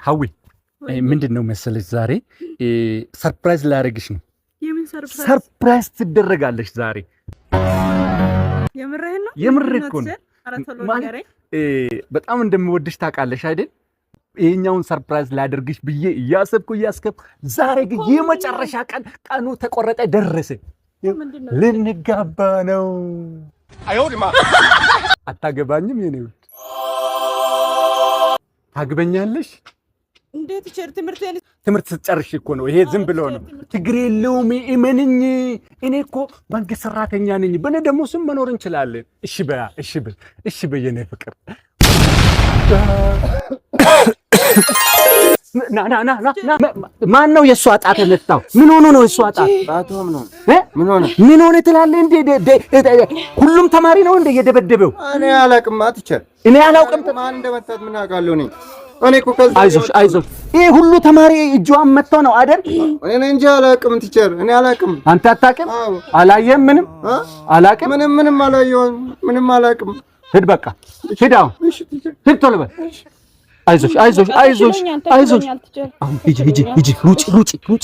ሀዊ ምንድነው መሰለሽ ዛሬ ሰርፕራይዝ ላደርግሽ ነው። የምን ሰርፕራይዝ? ሰርፕራይዝ ትደረጋለሽ ዛሬ። የምርህ ነው? የምርህ እኮ ነው። በጣም እንደምወድሽ ታውቃለሽ አይደል? ይሄኛውን ሰርፕራይዝ ላደርግሽ ብዬ እያሰብኩ ዛሬ ግን የመጨረሻ ቀኑ ተቆረጠ፣ ደረሰ። ልንጋባ ነው። አይሆንማ። አታገባኝም? የኔ ውድ ታግበኛለሽ? እንዴት ትምህርት ስትጨርሽ እኮ ነው። ይሄ ዝም ብሎ ነው። ችግር የለውም። እመንኝ፣ እኔ እኮ መንግስት ሰራተኛ ነኝ። በእኔ ደግሞ ስም መኖር እንችላለን። እሺ በይ የኔ ፍቅር። ና ማን ነው የእሷ ጣት የመታው? ምን ሆኖ ነው የእሷ ጣት? ምን ሆነ ትላለህ እንዴ? ሁሉም ተማሪ ነው እንደ የደበደበው? እኔ አላውቅም። አትቸር እኔ አላውቅም። ማን እንደመታት ምን አውቃለሁ? እኔ እኮ ከዛ አይዞሽ። ይሄ ሁሉ ተማሪ እጇን መተው ነው አይደል? እኔ እንጂ አላውቅም። ቲቸር እኔ አላውቅም። አንተ አታውቅም? አላየህም? ምንም አላውቅም። ምንም አላየሁም። ምንም አላውቅም። ሂድ በቃ ሂድ። አሁን ሂድ ቶሎ በል። አይዞሽ። አሁን ሂጂ። ሩጪ።